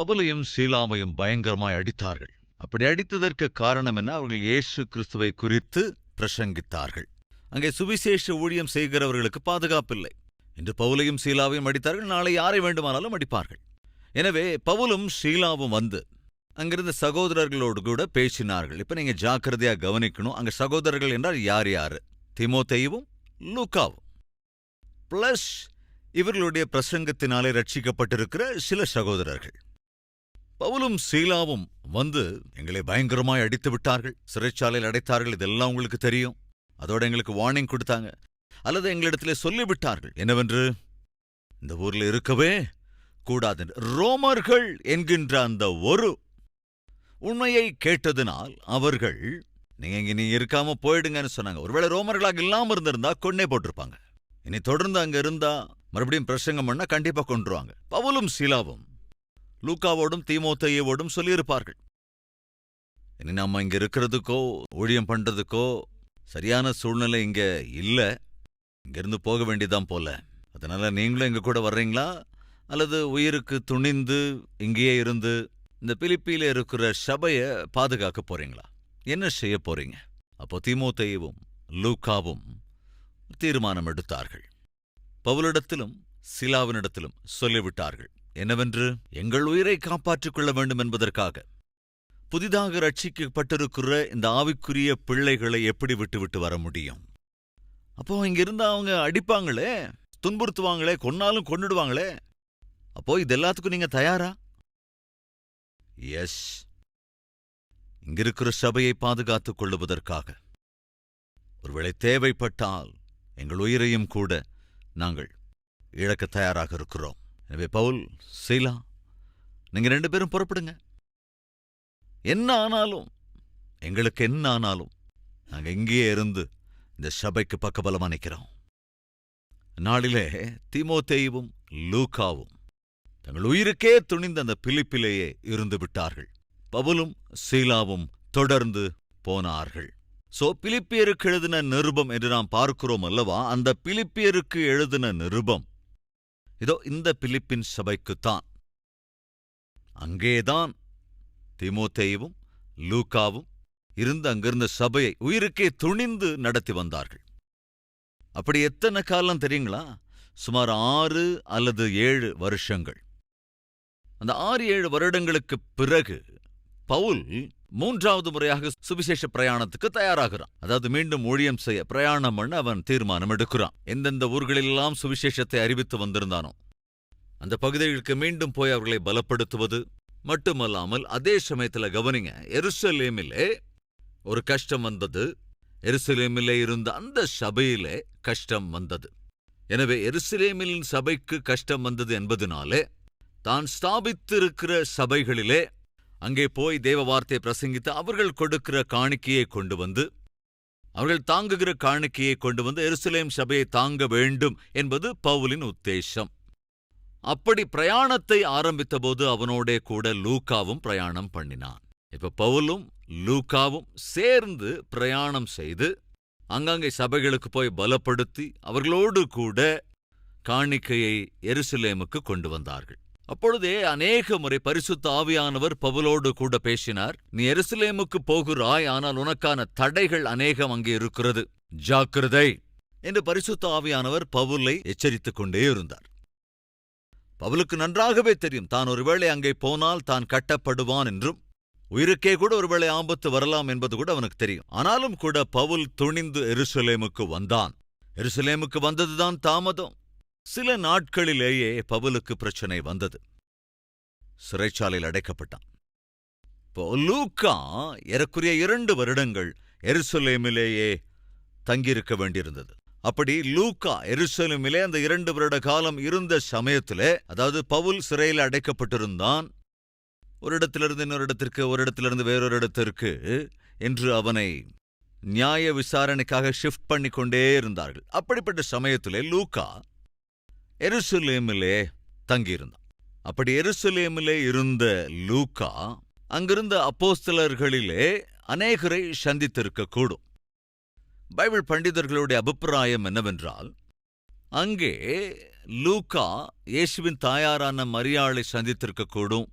பவுலையும் சீலாவையும் பயங்கரமாய் அடித்தார்கள். அப்படி அடித்ததற்கு காரணம் என்ன? அவர்கள் இயேசு கிறிஸ்துவை குறித்து பிரசங்கித்தார்கள். அங்கே சுவிசேஷ ஊழியம் செய்கிறவர்களுக்கு பாதுகாப்பில்லை. இன்று பவுலையும் சீலாவையும் அடித்தார்கள், நாளை யாரை வேண்டுமானாலும் அடிப்பார்கள். எனவே பவுலும் சீலாவும் வந்து அங்கிருந்த சகோதரர்களோடு கூட பேசினார்கள். இப்ப நீங்க ஜாக்கிரதையா கவனிக்கணும். அங்க சகோதரர்கள் என்றால் யார் யாரு? தீமோத்தேயுவும் லூக்காவும் பிளஸ் இவர்களுடைய பிரசங்கத்தினாலே ரட்சிக்கப்பட்டிருக்கிற சில சகோதரர்கள். பவுலும் சீலாவும் வந்து எங்களை பயங்கரமாய் அடித்து விட்டார்கள், சிறைச்சாலையில் அடைத்தார்கள். இதெல்லாம் உங்களுக்கு தெரியும். அதோட எங்களுக்கு வார்னிங் கொடுத்தாங்க, அல்லது எங்களிடத்திலே சொல்லிவிட்டார்கள் என்னவென்று, இந்த ஊர்ல இருக்கவே கூடாது. ரோமர்கள் என்கின்ற அந்த ஒரு உண்மையை கேட்டதினால் அவர்கள் நீங்க இருக்காம போயிடுங்கன்னு சொன்னாங்க. ஒருவேளை ரோமர்களாக இல்லாம இருந்திருந்தா கொன்னே போட்டிருப்பாங்க. இனி தொடர்ந்து அங்க இருந்தா மறுபடியும் பிரசங்கம் பண்ணா கண்டிப்பா கொன்றுவாங்க. பவுலும் சீலாவும் லூக்காவோடும் தீமோத்தேயுவோடும் சொல்லியிருப்பார்கள், இனி நம்ம இங்க இருக்கிறதுக்கோ ஊழியம் பண்றதுக்கோ சரியான சூழ்நிலை இங்க இல்ல, இங்கிருந்து போக வேண்டியதான் போல. அதனால நீங்களும் எங்க கூட வர்றீங்களா, அல்லது உயிருக்கு துணிந்து இங்கேயே இருந்து இந்த பிலிப்பியில இருக்கிற சபையை பாதுகாக்க போறீங்களா? என்ன செய்ய போறீங்க? அப்போ தீமோத்தேயுவும் லூக்காவும் தீர்மானம் எடுத்தார்கள். பவுலிடத்திலும் சீலாவினிடத்திலும் சொல்லிவிட்டார்கள் என்னவென்று, எங்கள் உயிரை காப்பாற்றிக் கொள்ள வேண்டும் என்பதற்காக புதிதாக ரட்சிக்கப்பட்டிருக்கிற இந்த ஆவிக்குரிய பிள்ளைகளை எப்படி விட்டு வர முடியும்? அப்போ இங்கிருந்து அவங்க அடிப்பாங்களே, துன்புறுத்துவாங்களே, கொன்னாலும் கொன்னுடுவாங்களே. அப்போ இது எல்லாத்துக்கும் நீங்க தயாரா? எஸ். இங்கிருக்கிற சபையை பாதுகாத்துக் கொள்ளுவதற்காக ஒருவேளை தேவைப்பட்டால் எங்கள் உயிரையும் கூட நாங்கள் இழக்க தயாராக இருக்கிறோம். எனவே பவுல், சீலா, நீங்க 2 பேரும் புறப்படுங்க. என்ன ஆனாலும், எங்களுக்கு என்ன ஆனாலும் நாங்க இங்கேயே இருந்து இந்த சபைக்கு பக்கபலமா நிற்கிறோம். நாளிலே தீமோத்தேயுவும் லூக்காவும் தங்கள் உயிருக்கே துணிந்த அந்த பிலிப்பிலேயே இருந்து விட்டார்கள். பவுலும் சீலாவும் தொடர்ந்து போனார்கள். பிலிப்பியருக்கு எழுதின நிருபம் என்று நாம் பார்க்கிறோம் அல்லவா? அந்த பிலிப்பியருக்கு எழுதின நிருபம் இதோ இந்த பிலிப்பின் சபைக்குத்தான். அங்கேதான் தீமோத்தேயுவும் லூக்காவும் இருந்து அங்கிருந்த சபையை உயிருக்கே துணிந்து நடத்தி வந்தார்கள். அப்படி எத்தனை காலம் தெரியுங்களா? சுமார் 6 அல்லது 7 வருஷங்கள். அந்த 6-7 வருடங்களுக்கு பிறகு பவுல் 3வது முறையாக சுவிசேஷ பிரயாணத்துக்கு தயாராகிறான். அதாவது மீண்டும் ஊழியம் செய்ய பிரயாணம் பண்ண அவன் தீர்மானம் எடுக்கிறான். எந்தெந்த ஊர்களிலெல்லாம் சுவிசேஷத்தை அறிவித்து வந்திருந்தானோ அந்த பகுதிகளுக்கு மீண்டும் போய் அவர்களை பலப்படுத்துவது மட்டுமல்லாமல், அதே சமயத்தில் கவனிங்க, எருசலேமிலே ஒரு கஷ்டம் வந்தது. எருசலேமிலே இருந்த அந்த சபையிலே கஷ்டம் வந்தது. எனவே எருசலேமில் சபைக்கு கஷ்டம் வந்தது என்பதனாலே தான் ஸ்தாபித்திருக்கிற சபைகளிலே அங்கே போய் தேவ வார்த்தையை பிரசங்கித்து அவர்கள் கொடுக்கிற காணிக்கையை கொண்டு வந்து, அவர்கள் தாங்குகிற காணிக்கையை கொண்டு வந்து எருசலேம் சபையை தாங்க வேண்டும் என்பது பவுலின் உத்தேசம். அப்படி பிரயாணத்தை ஆரம்பித்தபோது அவனோடே கூட லூக்காவும் பிரயாணம் பண்ணினான். இப்ப பவுலும் லூக்காவும் சேர்ந்து பிரயாணம் செய்து அங்கங்கே சபைகளுக்கு போய் பலப்படுத்தி அவர்களோடு கூட காணிக்கையை எருசலேமுக்கு கொண்டு வந்தார்கள். அப்பொழுதே அநேக முறை பரிசுத்த ஆவியானவர் பவுலோடு கூட பேசினார். நீ எருசலேமுக்கு போகிறாய், ஆனால் உனக்கான தடைகள் அநேகம் அங்கே இருக்கிறது, ஜாக்கிரதை என்று பரிசுத்த ஆவியானவர் பவுலை எச்சரித்துக் கொண்டே இருந்தார். பவுலுக்கு நன்றாகவே தெரியும், தான் ஒருவேளை அங்கே போனால் தான் கட்டப்படுவான் என்றும், உயிருக்கே கூட ஒருவேளை ஆபத்து வரலாம் என்பது கூட அவனுக்கு தெரியும். ஆனாலும் கூட பவுல் துணிந்து எருசலேமுக்கு வந்தான். எருசலேமுக்கு வந்ததுதான் தாமதம். சில நாட்களிலேயே பவுலுக்கு பிரச்சனை வந்தது. சிறைச்சாலையில் அடைக்கப்பட்டான். லூக்கா ஏறக்குறைய 2 வருடங்கள் எருசலேமிலேயே தங்கியிருக்க வேண்டியிருந்தது. அப்படி லூக்கா எருசலேமிலே அந்த 2 வருட காலம் இருந்த சமயத்திலே, அதாவது பவுல் சிறையில் அடைக்கப்பட்டிருந்தான். ஒரு இடத்திலிருந்து இன்னொரு இடத்திற்கு, ஒரு இடத்திலிருந்து வேறொரு இடத்திற்கு என்று அவனை நியாய விசாரணைக்காக ஷிஃப்ட் பண்ணிக்கொண்டே இருந்தார்கள். அப்படிப்பட்ட சமயத்திலே லூக்கா எருசலேமிலே தங்கியிருந்தான். அப்படி எருசலேமிலே இருந்த லூக்கா அங்கிருந்த அப்போஸ்தலர்களிலே அநேகரை சந்தித்திருக்கக்கூடும். பைபிள் பண்டிதர்களுடைய அபிப்பிராயம் என்னவென்றால், அங்கே லூக்கா இயேசுவின் தாயாரான மரியாளை சந்தித்திருக்கக்கூடும்.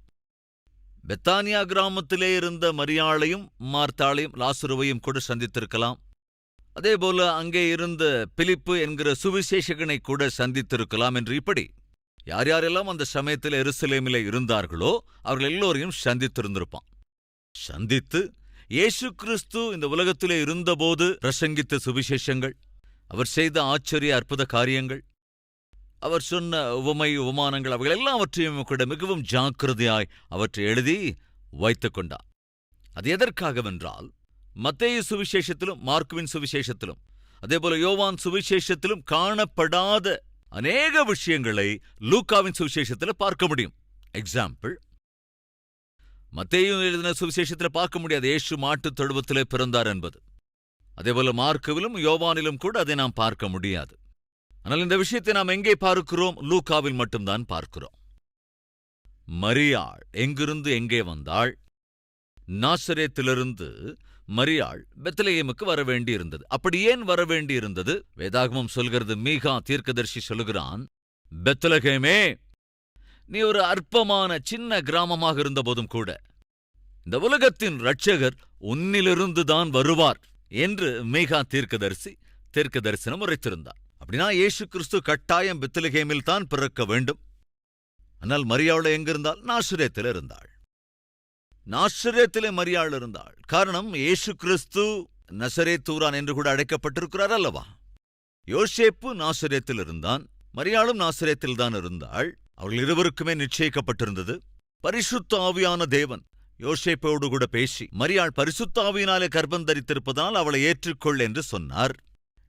பெத்தானியா கிராமத்திலே இருந்த மரியாளையும் மார்த்தாளையும் லாசருவையும் கூட சந்தித்திருக்கலாம். அதேபோல அங்கே இருந்த பிலிப்பு என்கிற சுவிசேஷகனை கூட சந்தித்திருக்கலாம் என்று இப்படி யார் யாரெல்லாம் அந்த சமயத்தில் எருசலேமிலே இருந்தார்களோ அவர்கள் எல்லோரையும் சந்தித்திருந்திருப்பான். சந்தித்து இயேசு கிறிஸ்து இந்த உலகத்திலே இருந்தபோது பிரசங்கித்த சுவிசேஷங்கள், அவர் செய்த ஆச்சரிய அற்புத காரியங்கள், அவர் சொன்ன உவமை உவமானங்கள், அவைகள் எல்லாவற்றையும் கூட மிகவும் ஜாக்கிரதையாய் அவற்றை எழுதி வைத்துக் கொண்டார். அது எதற்காகவென்றால் மத்தேயு சுவிசேஷத்திலும் மார்க்குவின் சுவிசேஷத்திலும் அதேபோல யோவான் சுவிசேஷத்திலும் காணப்படாத அநேக விஷயங்களை லூக்காவின் சுவிசேஷத்தில் பார்க்க முடியும். எக்ஸாம்பிள், மத்தேயு எழுதின சுவிசேஷத்தில் பார்க்க முடியாது இயேசு மாட்டுத் தொழுவத்திலே பிறந்தார் என்பது. அதேபோல மார்க்குவிலும் யோவானிலும் கூட அதை நாம் பார்க்க முடியாது. ஆனால் இந்த விஷயத்தை நாம் எங்கே பார்க்கிறோம்? லூக்காவில் மட்டும்தான் பார்க்கிறோம். மரியாள் எங்கிருந்து எங்கே வந்தாள்? நாசரேத்திலிருந்து மரியாள் பெத்லெகேமுக்கு வரவேண்டியிருந்தது. அப்படி ஏன் வரவேண்டியிருந்தது? வேதாகமம் சொல்கிறது, மீகா தீர்க்கதரிசி சொல்லுகிறான், பெத்லெகேமே, நீ ஒரு அற்பமான சின்ன கிராமமாக இருந்தபோதும் கூட இந்த உலகத்தின் இரட்சகர் உன்னிலிருந்துதான் வருவார் என்று மீகா தீர்க்க தரிசனம் உரைத்திருந்தார். அப்படின்னா இயேசு கிறிஸ்து கட்டாயம் பெத்லெகேமில் தான் பிறக்க வேண்டும். ஆனால் மரியாள் எங்கிருந்தாள்? நாசரேத்தில் இருந்தாள். நாசரேத்திலே மரியாள் இருந்தாள். காரணம், இயேசு கிறிஸ்து நசரேத்தூரான் என்று கூட அழைக்கப்பட்டிருக்கிறார் அல்லவா? யோசேப்பு நாசரேத்தில் இருந்தான், மரியாளும் நாசரேத்தில் தான் இருந்தாள். அவர்கள் இருவருக்குமே நிச்சயிக்கப்பட்டிருந்தது. பரிசுத்த ஆவியான தேவன் யோசேப்போடு கூட பேசி, மரியாள் பரிசுத்த ஆவியினாலே கர்ப்பம் தரித்திருப்பதால் அவளை ஏற்றுக்கொள் என்று சொன்னார்.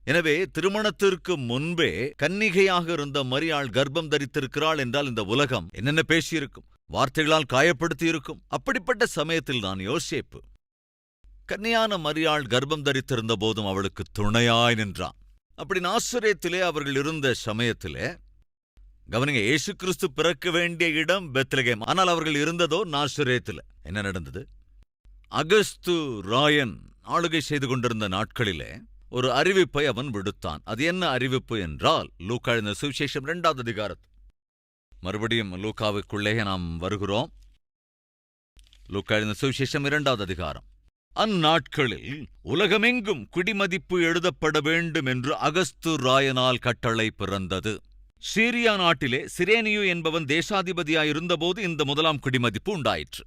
எனவே திருமணத்திற்கு முன்பே கன்னிகையாக இருந்த மரியாள் கர்ப்பம் தரித்திருக்கிறாள் என்றால் இந்த உலகம் என்னென்ன பேசியிருக்கும், வார்த்தைகளால் காயப்படுத்தி இருக்கும். அப்படிப்பட்ட சமயத்தில் தான் யோசேப்பு கன்னியான மரியாள் கர்ப்பம் தரித்திருந்த போதும் அவளுக்கு துணையாய் நின்றான். அப்படி நாசரேத்திலே அவர்கள் இருந்த சமயத்திலே, கவனிங்க, இயேசு கிறிஸ்து பிறக்க வேண்டிய இடம் பெத்லெகேம், ஆனால் அவர்கள் இருந்ததோ நாசரேத்தில். என்ன நடந்தது? அகஸ்து ராயன் ஆளுகை செய்து கொண்டிருந்த நாட்களிலே ஒரு அறிவிப்பை அவன் விடுத்தான். அது என்ன அறிவிப்பு என்றால், லூக்கா எழுதின சுவிசேஷம் 2வது அதிகாரம். மறுபடியும் லூக்காவுக்குள்ளே நாம் வருகிறோம். லூக்கா எழுதின சுவிசேஷம் 2வது அதிகாரம். அந்நாட்களில் உலகமெங்கும் குடிமதிப்பு எழுதப்பட வேண்டும் என்று அகஸ்து ராயனால் கட்டளை பிறந்தது. சீரியா நாட்டிலே சிரேனியு என்பவன் தேசாதிபதியாயிருந்தபோது இந்த முதலாம் குடிமதிப்பு உண்டாயிற்று.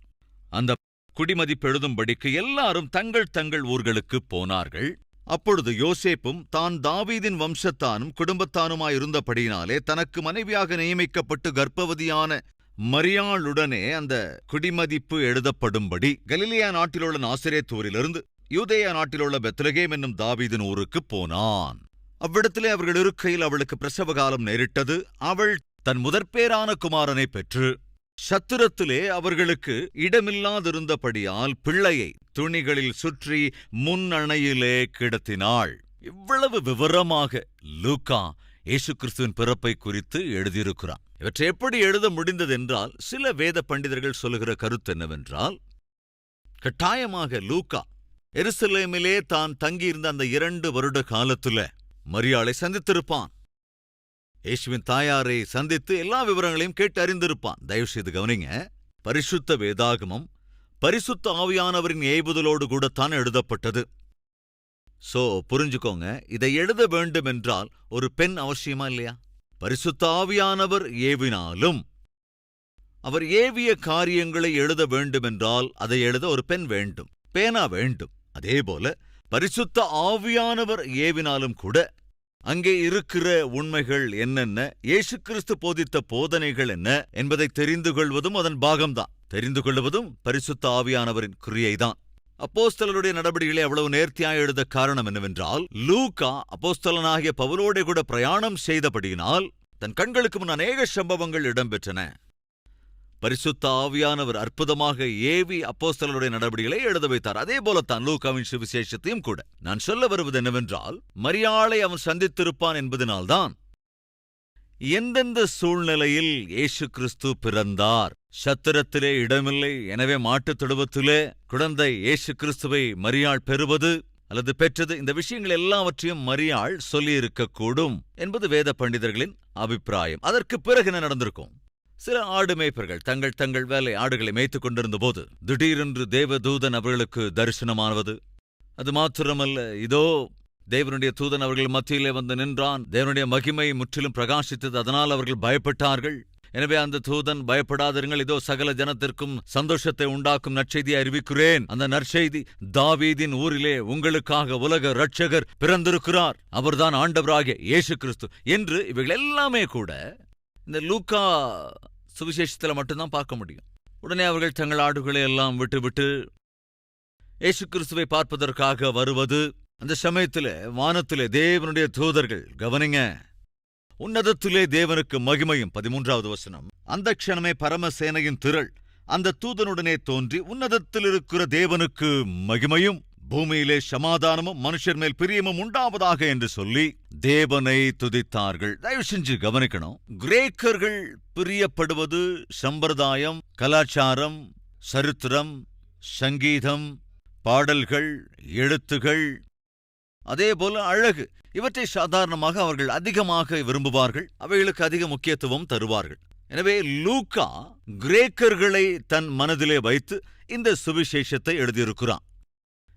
அந்த குடிமதிப்பு எழுதும்படிக்கு எல்லாரும் தங்கள் தங்கள் ஊர்களுக்கு போனார்கள். அப்பொழுது யோசேப்பும் தான் தாவீதின் வம்சத்தானும் குடும்பத்தானுமாயிருந்தபடியினாலே தனக்கு மனைவியாக நியமிக்கப்பட்டு கர்ப்பவதியான மரியாளுடனே அந்த குடிமதிப்பு எழுதப்படும்படி கலிலேயா நாட்டிலுள்ள நாசரேத்தூரிலிருந்து யூதேயா நாட்டிலுள்ள பெத்லெகேம் என்னும் தாவீதின் ஊருக்கு போனான். அவ்விடத்திலே அவர்கள் இருக்கையில் அவளுக்கு பிரசவ காலம் நேரிட்டது. அவள் தன் முதற்பேரான குமாரனை பெற்று சத்திரத்திலே அவர்களுக்கு இடமில்லாதிருந்தபடியால் பிள்ளையை துணிகளில் சுற்றி முன்னணையிலே கிடத்தினாள். இவ்வளவு விவரமாக லூக்கா இயேசு கிறிஸ்துவின் பிறப்பை குறித்து எழுதியிருக்கிறான். இவற்றை எப்படி எழுத முடிந்ததென்றால், சில வேத பண்டிதர்கள் சொல்லுகிற கருத்து என்னவென்றால், கட்டாயமாக லூக்கா எருசலேமிலே தான் தங்கியிருந்த அந்த 2 வருட காலத்துல மரியாளை சந்தித்திருப்பான். இயேசுவின் தாயாரை சந்தித்து எல்லா விவரங்களையும் கேட்டு அறிந்திருப்பான். தயவு செய்து கவனிங்க, பரிசுத்த வேதாகமம் பரிசுத்த ஆவியானவரின் ஏவுதலோடு கூடத்தான் எழுதப்பட்டது. புரிஞ்சுக்கோங்க, இதை எழுத வேண்டும் என்றால் ஒரு பெண் அவசியமா இல்லையா? பரிசுத்த ஆவியானவர் ஏவினாலும் அவர் ஏவிய காரியங்களை எழுத வேண்டுமென்றால் அதை எழுத ஒரு பெண் வேண்டும், பேனா வேண்டும். அதேபோல பரிசுத்த ஆவியானவர் ஏவினாலும் கூட அங்கே இருக்கிற உண்மைகள் என்னென்ன, இயேசு கிறிஸ்து போதித்த போதனைகள் என்ன என்பதை தெரிந்து கொள்வதும் அதன் பாகம்தான். தெரிந்து கொள்வதும் பரிசுத்த ஆவியானவரின் கிரியைதான். அப்போஸ்தலருடைய நடவடிக்கைகளை அவ்வளவு நேர்த்தியாய் எழுத காரணம் என்னவென்றால், லூக்கா அப்போஸ்தலனாகிய பவுலோடே கூட பிரயாணம் செய்தபடியினால் தன் கண்களுக்கு முன் அநேக சம்பவங்கள் இடம்பெற்றன. பரிசுத்த ஆவியானவர் அற்புதமாக ஏவி அப்போஸ்தலருடைய நடவடிக்கைகளை எழுத வைத்தார். அதே போலத்தான் லூக்காவின் சுவிசேஷத்தையும் கூட. நான் சொல்ல வருவது என்னவென்றால், மரியாளை அவன் சந்தித்திருப்பான் என்பதனால்தான் எந்தெந்த சூழ்நிலையில் இயேசு கிறிஸ்து பிறந்தார், சத்திரத்திலே இடமில்லை, எனவே மாட்டுத் தொழுவத்திலே குழந்தை இயேசு கிறிஸ்துவை மரியாள் பெறுவது அல்லது பெற்றது, இந்த விஷயங்கள் எல்லாவற்றையும் மரியாள் சொல்லியிருக்கக்கூடும் என்பது வேத பண்டிதர்களின் அபிப்பிராயம். அதற்கு பிறகு என்ன நடந்திருக்கும்? சில ஆடு மேய்ப்பர்கள் தங்கள் தங்கள் வேலை ஆடுகளை மேய்த்துக் கொண்டிருந்த போது திடீரென்று தேவதூதன் அவர்களுக்கு தரிசனமானது. அது மாத்திரமல்ல, இதோ தேவனுடைய தூதன் அவர்கள் மத்தியிலே வந்து நின்றான். தேவனுடைய மகிமை முற்றிலும் பிரகாசித்தது. அதனால் அவர்கள் பயப்பட்டார்கள். எனவே அந்த தூதன், பயப்படாதிருங்கள், இதோ சகல ஜனத்திற்கும் சந்தோஷத்தை உண்டாக்கும் நற்செய்தியை அறிவிக்கிறேன். அந்த நற்செய்தி, தாவீதின் ஊரிலே உங்களுக்காக உலக இரட்சகர் பிறந்திருக்கிறார், அவர்தான் ஆண்டவராகிய இயேசு கிறிஸ்து என்று இவைகள் எல்லாமே கூட இந்த லூக்கா சுவிசேஷத்தில் மட்டும்தான் பார்க்க முடியும். உடனே அவர்கள் தங்கள் ஆடுகளை எல்லாம் விட்டுவிட்டு இயேசு கிறிஸ்துவை பார்ப்பதற்காக வருவது. அந்த சமயத்திலே வானத்திலே தேவனுடைய தூதர்கள், கவனிங்க, உன்னதத்திலே தேவனுக்கு மகிமையும். 13வது வசனம், அந்த க்ஷணமே பரமசேனையின் திரள் அந்த தூதனுடனே தோன்றி உன்னதத்தில் இருக்கிற தேவனுக்கு மகிமையும் பூமியிலே சமாதானமும் மனுஷர் மேல் பிரியமும் உண்டாவதாக என்று சொல்லி தேவனை துதித்தார்கள். தயவு செஞ்சு கவனிக்கணும், கிரேக்கர்கள் பிரியப்படுவது சம்பிரதாயம், கலாச்சாரம், சரித்திரம், சங்கீதம், பாடல்கள், எழுத்துகள், அதேபோல அழகு. இவற்றை சாதாரணமாக அவர்கள் அதிகமாக விரும்புவார்கள். அவைகளுக்கு அதிக முக்கியத்துவம் தருவார்கள். எனவே லூக்கா கிரேக்கர்களை தன் மனதிலே வைத்து இந்த சுவிசேஷத்தை எழுதியிருக்கிறான்.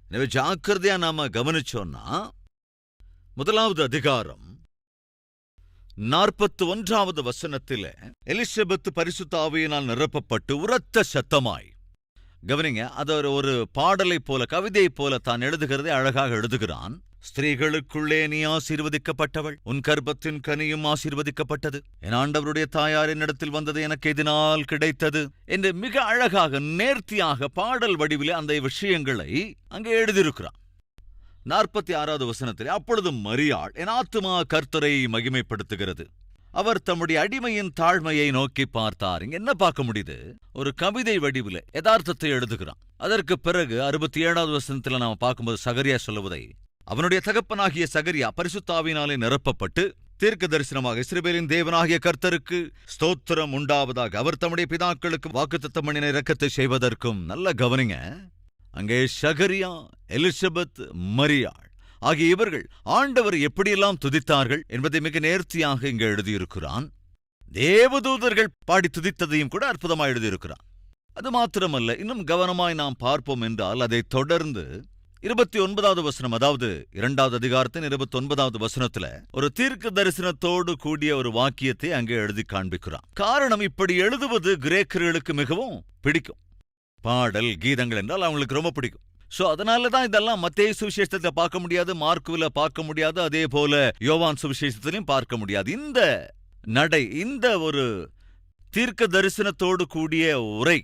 எனவே ஜாக்கிரதையா நாம கவனிச்சோன்னா, 1வது அதிகாரம் 41வது வசனத்திலே எலிசபெத் பரிசுத்த ஆவியினால் நிரப்பப்பட்டு உரத்த சத்தமாய், கவனிங்க, அது ஒரு பாடலை போல, கவிதை போல தான் எழுதுகிறதை அழகாக எழுதுகிறான். ஸ்திரீகளுக்குள்ளே நீ ஆசீர்வதிக்கப்பட்டவள், உன் கர்ப்பத்தின் கனியும் ஆசீர்வதிக்கப்பட்டது, என் ஆண்டவருடைய தாயார் என்னிடத்தில் வந்தது எனக்கு இதனால் கிடைத்தது என்று மிக அழகாக நேர்த்தியாக பாடல் வடிவிலே அந்த விஷயங்களை அங்கே எழுதியிருக்கிறான். 46வது வசனத்திலே, அப்பொழுது மரியாள், என் ஆத்துமா கர்த்தரை மகிமைப்படுத்துகிறது, அவர் தம்முடைய அடிமையின் தாழ்மையை நோக்கி பார்த்தார். இங்க என்ன பார்க்க முடியுது? ஒரு கவிதை வடிவிலே யதார்த்தத்தை எழுதுகிறான். அதற்கு பிறகு 67வது வசனத்தில் நாம பார்க்கும்போது சகரியா சொல்லுவதை, அவனுடைய தகப்பனாகிய சகரியா பரிசுத்த ஆவியினாலே நிரப்பப்பட்டு தீர்க்க தரிசனமாக, இஸ்ரவேலின் தேவனாகிய கர்த்தருக்கு ஸ்தோத்திரம் உண்டாவதாக, அவர் தம்முடைய பிதாக்களுக்கு வாக்குத்தத்தம் பண்ணின இரக்கத்தை செய்வதற்கும். நல்ல கவனிங்க, அங்கே சகரியா, எலிசபெத், மரியாள் ஆகிய இவர்கள் ஆண்டவர் எப்படியெல்லாம் துதித்தார்கள் என்பதை மிக நேர்த்தியாக இங்கே எழுதியிருக்கிறான். தேவதூதர்கள் பாடி துதித்ததையும் கூட அற்புதமாக எழுதியிருக்கிறான். அது மாத்திரமல்ல, இன்னும் கவனமாய் நாம் பார்ப்போம் என்றால் அதை தொடர்ந்து 29வது வசனம், அதாவது 2வது அதிகாரத்தின் 29வது வசனத்துல ஒரு தீர்க்க தரிசனத்தோடு கூடிய ஒரு வாக்கியத்தை அங்கே எழுதி காண்பிக்கிறான். காரணம், இப்படி எழுதுவது கிரேக்கர்களுக்கு மிகவும் பிடிக்கும். பாடல், கீதங்கள் என்றால் அவங்களுக்கு ரொம்ப பிடிக்கும். சோ அதனாலதான் இதெல்லாம் மத்தேயு சுவிசேஷத்துல பார்க்க முடியாது, மார்க்குல பார்க்க முடியாது, அதே போல யோவான் சுவிசேஷத்திலையும் பார்க்க முடியாது. இந்த நடை, இந்த ஒரு தீர்க்க தரிசனத்தோடு கூடிய உரை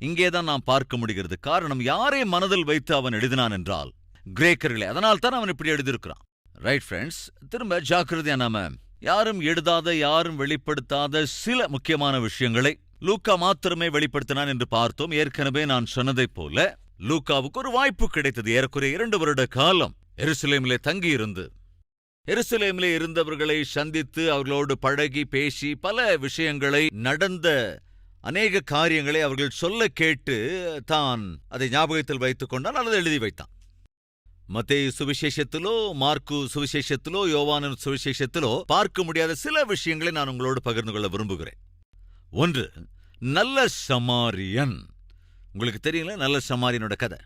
இங்கேதான் நாம் பார்க்க முடிகிறது. காரணம், யாரை மனதில் வைத்து அவன் எழுதினான் என்றால் கிரேக்கர்களே. அதனால் தான் அவன் இப்படி எழுதியிருக்கிறான். ரைட் ஃப்ரெண்ட்ஸ், திரும்ப ஜாக்கிரதையா நாம யாரும் எழுதாத, யாரும் வெளிப்படுத்தாத சில முக்கியமான விஷயங்களை லூக்கா மாத்திரமே வெளிப்படுத்தினான் என்று பார்த்தோம். ஏற்கனவே நான் சொன்னதைப் போல லூக்காவுக்கு ஒரு வாய்ப்பு கிடைத்தது. ஏறக்குறைய 2 வருட காலம் எருசலேமிலே தங்கியிருந்து, எருசலேமிலே இருந்தவர்களை சந்தித்து, அவர்களோடு பழகி பேசி, பல விஷயங்களை, நடந்த அநேக காரியங்களை அவர்கள் சொல்ல கேட்டு தான் அதை ஞாபகத்தில் வைத்துக் கொண்டான் அல்லது எழுதி வைத்தான். மத்தேயு சுவிசேஷத்திலோ, மார்க்கு சுவிசேஷத்திலோ, யோவானின் சுவிசேஷத்திலோ பார்க்க முடியாத சில விஷயங்களை நான் உங்களோடு பகிர்ந்து கொள்ள விரும்புகிறேன். ஒன்று, நல்ல சமாரியன். உங்களுக்கு தெரியல நல்ல சமாரியனோட கதை.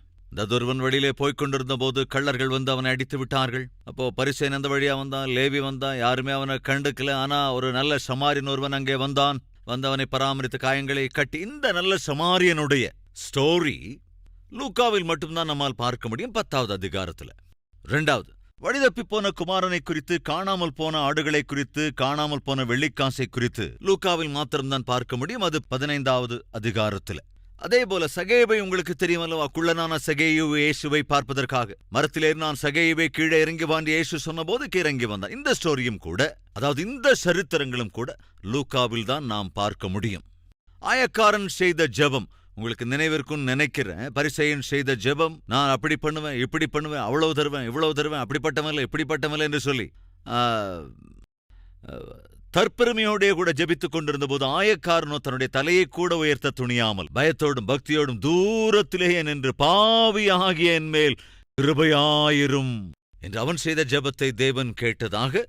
ஒருவன் வழியிலே போய்கொண்டிருந்த போது கள்ளர்கள் வந்து அவனை அடித்து விட்டார்கள். அப்போ பரிசேயன் அந்த வழியா வந்தான், லேவி வந்தான், யாருமே அவனை கண்டுக்கல. ஆனா ஒரு நல்ல சமாரியன் ஒருவன் அங்கே வந்தான், வந்தவனை பராமரித்து காயங்களை கட்டி. இந்த நல்ல சமாரியனுடைய ஸ்டோரி லூக்காவில் மட்டும்தான் நம்மால் பார்க்க முடியும் 10வது அதிகாரத்துல. 2வது, வழிதப்பி போன குமாரனை குறித்து, காணாமல் போன ஆடுகளை குறித்து, காணாமல் போன வெள்ளிக்காசை குறித்து லூக்காவில் மாத்திரம்தான் பார்க்க முடியும். அது 15வது அதிகாரத்துல. அதே போல சகேயுவை உங்களுக்கு தெரியுமல்லவா, குள்ளனான சகேயு இயேசுவை பார்ப்பதற்காக மரத்திலேறி நான் சகேயுவை கீழே இறங்கி வாண்டி இயேசு சொன்ன போது இறங்கி வந்தான். இந்த ஸ்டோரியும் கூட, அதாவது இந்த சரித்திரங்களும் கூட லூக்காவில் தான் நாம் பார்க்க முடியும். ஆயக்காரன் செய்த ஜெபம் உங்களுக்கு நினைவிற்கும் நினைக்கிறேன். பரிசேயன் செய்த ஜெபம், நான் அப்படி பண்ணுவேன், இப்படி பண்ணுவேன், அவ்வளவு தருவேன், இவ்வளவு தருவேன், அப்படிப்பட்டவன்ல இப்படிப்பட்டவன்ல என்று சொல்லி தற்பெருமையோடைய கூட ஜெபித்துக் கொண்டிருந்த போது ஆயக்காரனோ தன்னுடைய தலையை கூட உயர்த்த துணியாமல் பயத்தோடும் பக்தியோடும் தூரத்திலேயே நின்று, பாவியாகிய என் மேல் கிருபையாயிரும் என்று அவன் செய்த ஜெபத்தை தேவன் கேட்டதாக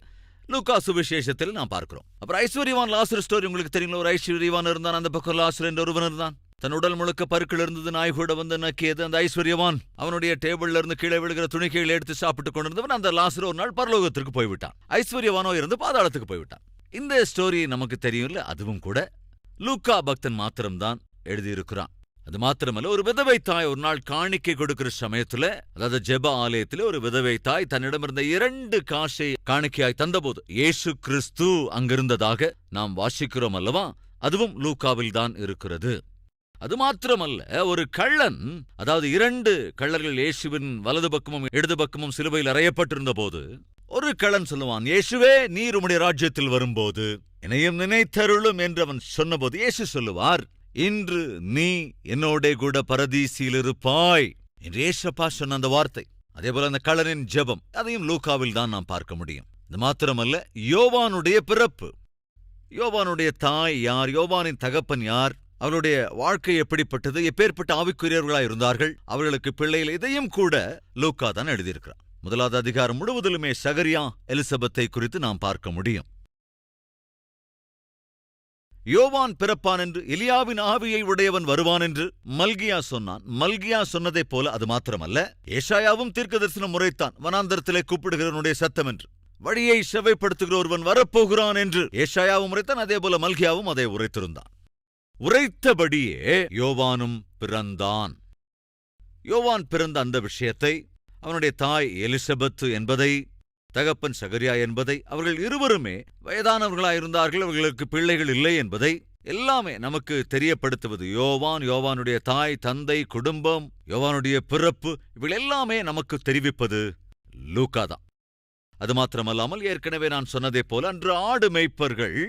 லூக்கா சுவிசேஷத்தில் நாம் பார்க்கிறோம். அப்புறம் ஐஸ்வர்யவான் லாசரு ஸ்டோரி உங்களுக்கு தெரியுங்களா? ஒரு ஐஸ்வர்யவான் இருந்தான், அந்த பக்கம் லாசரு என்ற ஒருவன் இருந்தான். தன் உடல் முழுக்க பருக்கள் இருந்தது, நாய் கூட வந்து நக்கியது. அந்த ஐஸ்வர்யவான் அவனுடைய டேபிள்ல இருந்து கீழே விழுகிற துணிக்கைகளை எடுத்து சாப்பிட்டு கொண்டிருந்தவன் அந்த லாசரு ஒரு நாள் பரலோகத்திற்கு போய்விட்டான். ஐஸ்வர்யவானோ இருந்து பாதாளத்துக்கு போய்விட்டான். இந்த ஸ்டோரி நமக்கு தெரியும்ல. அதுவும் கூட லூக்கா பக்தன் மாத்திரம்தான் எழுதியிருக்கிறான். அது மாத்திரமல்ல, ஒரு விதவை தாய் ஒரு நாள் காணிக்கை கொடுக்கிற சமயத்துல, அதாவது ஜெப ஆலயத்திலே ஒரு விதவை தாய் தன்னிடமிருந்த 2 காசை காணிக்கையாய் தந்தபோது இயேசு கிறிஸ்து அங்கிருந்ததாக நாம் வாசிக்கிறோம் அல்லவா? அதுவும் லூக்காவில் தான் இருக்கிறது. அது மாத்திரமல்ல, ஒரு கள்ளன், அதாவது 2 கள்ளர்கள் இயேசுவின் வலது பக்கமும் இடது பக்கமும் சிலுவையில் அறையப்பட்டிருந்த போது ஒரு கள்ளன் சொல்லுவான், இயேசுவே, நீர் உம்முடைய ராஜ்யத்தில் வரும்போது என்னையும் நினைத்தருளும் என்று அவன் சொன்னபோது இயேசு சொல்லுவார், இன்று நீ என்னோட கூட பரதீசியில் இருப்பாய் என்று ஏசப்பா சொன்ன அந்த வார்த்தை. அதே போல அந்த கள்ளனின் ஜெபம், அதையும் லூக்காவில் தான் நாம் பார்க்க முடியும். இது மாத்திரமல்ல, யோவானுடைய பிறப்பு. யோவானுடைய தாய் யார்? யோவானின் தகப்பன் யார்? அவருடைய வாழ்க்கை எப்படிப்பட்டது? எப்பேற்பட்ட ஆவிக்குரியவர்களாய் இருந்தார்கள்? அவர்களுக்கு பிள்ளைகள், இதையும் கூட லூக்கா தான் எழுதியிருக்கிறார். 1வது அதிகாரம் முழுவதிலுமே சகரியா எலிசபெத்தை குறித்து நாம் பார்க்க முடியும். யோவான் பிறப்பான் என்று, எலியாவின் ஆவியை உடையவன் வருவான் என்று மல்கியா சொன்னான். மல்கியா சொன்னதைப் போல அது மாத்திரமல்ல, ஏசாயாவும் தீர்க்கதரிசனம் உரைத்தான், வனாந்தரத்திலே கூப்பிடுகிறவனுடைய சத்தம் என்று. வழியை செவைப்படுத்துகிற ஒருவன் வரப்போகிறான் என்று ஏசாயாவும் உரைத்தான். அதே போல மல்கியாவும் அதை உரைத்திருந்தான். உரைத்தபடியே யோவானும் பிறந்தான். யோவான் பிறந்த அந்த விஷயத்தை, அவனுடைய தாய் எலிசபெத் என்பதை, தகப்பன் சகரியா என்பதை, அவர்கள் இருவருமே வயதானவர்களாயிருந்தார்கள், அவர்களுக்கு பிள்ளைகள் இல்லை என்பதை எல்லாமே நமக்கு தெரியப்படுத்துவது யோவான். யோவானுடைய தாய், தந்தை, குடும்பம், யோவானுடைய பிறப்பு, இவள் எல்லாமே நமக்கு தெரிவிப்பது லூக்கா தான். அது மாத்திரமல்லாமல், ஏற்கனவே நான் சொன்னதைப் போல, அன்று ஆடு மேய்ப்பர்கள்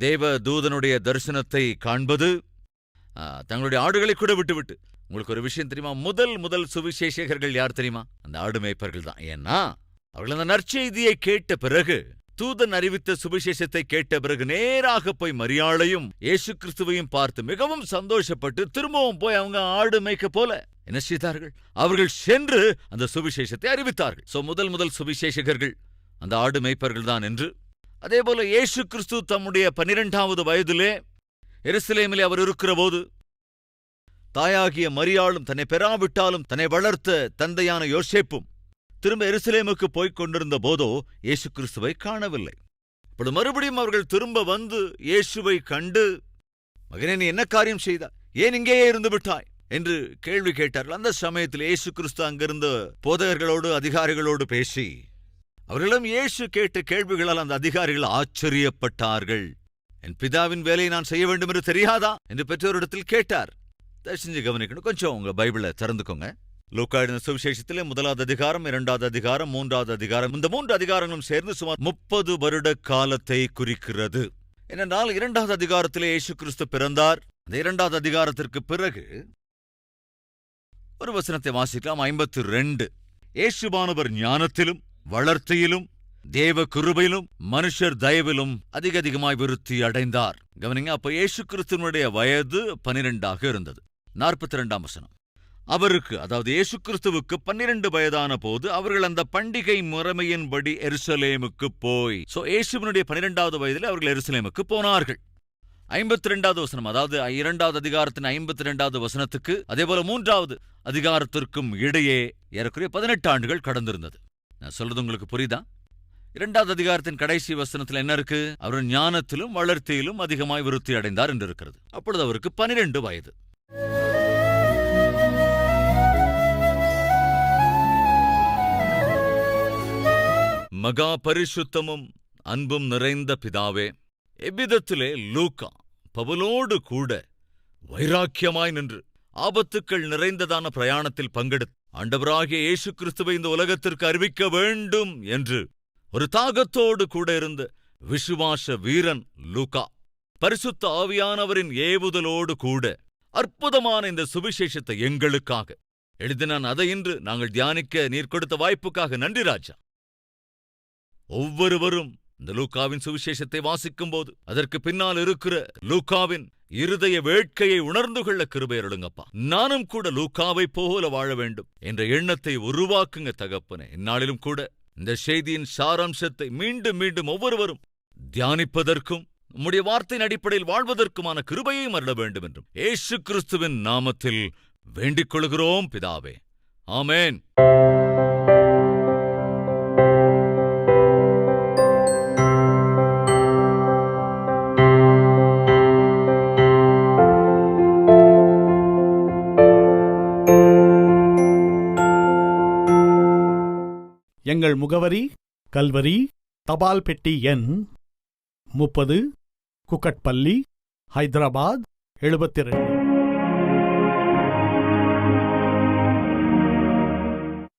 தேவ தூதனுடைய தரிசனத்தை காண்பது, தங்களுடைய ஆடுகளை கூட விட்டுவிட்டு, உங்களுக்கு ஒரு விஷயம் தெரியுமா? முதல் சுவிசேஷகர்கள் யார் தெரியுமா? அந்த ஆடு மேய்ப்பர்கள் தான். ஏன்னா அவர்கள் அந்த நற்செய்தியை கேட்ட பிறகு, தூதன் அறிவித்த சுவிசேஷத்தை கேட்ட பிறகு நேராக போய் மரியாளையும் இயேசு கிறிஸ்துவையும் பார்த்து மிகவும் சந்தோஷப்பட்டு திரும்பவும் போய் அவங்க ஆடு மேய்க்க போல என்ன செய்தார்கள்? அவர்கள் சென்று அந்த சுவிசேஷத்தை அறிவித்தார்கள். சோ முதல் சுவிசேஷகர்கள் அந்த ஆடு மேய்ப்பர்கள் தான் என்று. அதேபோல இயேசு கிறிஸ்து தம்முடைய 12வது வயதிலே எருசலேமிலே அவர் இருக்கிற போது, தாயாகிய மரியாளும் தன்னை பெறாவிட்டாலும் தன்னை வளர்த்த தந்தையான யோசேப்பும் திரும்ப எருசலேமுக்கு போய்க் கொண்டிருந்த போதோ இயேசு கிறிஸ்துவை காணவில்லை. இப்படி மறுபடியும் அவர்கள் திரும்ப வந்து இயேசுவை கண்டு, மகனே, நீ என்ன காரியம் செய்தாய்? ஏன் இங்கேயே இருந்து விட்டாய் என்று கேள்வி கேட்டார்கள். அந்த சமயத்தில் இயேசு கிறிஸ்து அங்கிருந்த போதகர்களோடு அதிகாரிகளோடு பேசி, அவர்களிடம் இயேசு கேட்ட கேள்விகளால் அந்த அதிகாரிகள் ஆச்சரியப்பட்டார்கள். என் பிதாவின் வேலையை நான் செய்ய வேண்டும் என்று தெரியாதா என்று பெற்றோரிடத்தில் கேட்டார். தயவு செஞ்சு கவனிக்கணும். கொஞ்சம் உங்க பைபிளை திறந்துக்கோங்க. லூக்கா எழுதின சுவிசேஷத்திலே 1வது அதிகாரம், 2வது அதிகாரம், 3வது அதிகாரம், இந்த 3 அதிகாரங்களும் சேர்ந்து சுமார் 30 வருட காலத்தை குறிக்கிறது. ஏனென்றால் 2வது அதிகாரத்திலே இயேசு கிறிஸ்து பிறந்தார். அந்த 2வது அதிகாரத்திற்கு பிறகு ஒரு வசனத்தை வாசிக்கலாம். 52. இயேசுவானவர் ஞானத்திலும் வளர்த்தியிலும் தேவ கிருபையிலும் மனுஷர் தயவிலும் அதிகமாய் விருத்தி அடைந்தார். கவனிங்க, அப்ப இயேசு கிறிஸ்துவனுடைய வயது 12 இருந்தது. 42ஆம் வசனம். அவருக்கு, அதாவது இயேசு கிறிஸ்துவுக்கு 12 வயதான போது அவர்கள் அந்த பண்டிகை முறைமையின்படி எருசலேமுக்கு போய், இயேசுவினுடைய 12வது வயதில் அவர்கள் எருசலேமுக்கு போனார்கள். 52வது வசனம், அதாவது 2வது அதிகாரத்தின் 52வது வசனத்துக்கு அதேபோல 3வது அதிகாரத்திற்கும் இடையே ஏறக்குறைய 18 ஆண்டுகள் கடந்திருந்தது. நான் சொல்றது உங்களுக்கு புரியுதா? 2வது அதிகாரத்தின் கடைசி வசனத்தில் என்ன இருக்கு? அவர் ஞானத்திலும் வளர்த்தியிலும் அதிகமாய் விருத்தி அடைந்தார் என்று இருக்கிறது. அப்பொழுது அவருக்கு 12 வயது. மகா பரிசுத்தமும் அன்பும் நிறைந்த பிதாவே, எவ்விதத்திலே லூக்கா பவுலோடு கூட வைராக்கியமாய் நின்று ஆபத்துக்கள் நிறைந்ததான பிரயாணத்தில் பங்கெடுத்து ஆண்டவராகிய இயேசு கிறிஸ்துவை இந்த உலகத்திற்கு அறிவிக்க வேண்டும் என்று ஒரு தாகத்தோடு கூட இருந்த விசுவாச வீரன் லூக்கா, பரிசுத்த ஆவியானவரின் ஏவுதலோடு கூட அற்புதமான இந்த சுவிசேஷத்தை எங்களுக்காக எழுதினான். அதை இன்று நாங்கள் தியானிக்க நீர் கொடுத்த வாய்ப்புக்காக நன்றி ராஜா. ஒவ்வொருவரும் இந்த லூக்காவின் சுவிசேஷத்தை வாசிக்கும் போது அதற்கு பின்னால் இருக்கிற லூக்காவின் இருதய வேட்கையை உணர்ந்து கொள்ள கிருபை அருளுங்கப்பா. நானும் கூட லூக்காவை போல வாழ வேண்டும் என்ற எண்ணத்தை உருவாக்குங்க தகப்பனே. இந்நாளிலும் கூட இந்த செய்தியின் சாராம்சத்தை மீண்டும் மீண்டும் ஒவ்வொருவரும் தியானிப்பதற்கும் உம்முடைய வார்த்தையின் அடிப்படையில் வாழ்வதற்குமான கிருபையை அருள வேண்டும் என்றும் இயேசு கிறிஸ்துவின் நாமத்தில் வேண்டிக் கொள்கிறோம் பிதாவே. ஆமென். எங்கள் முகவரி: கல்வரி, தபால் பெட்டி எண் 30, குக்கட்பள்ளி, ஹைதராபாத் 72.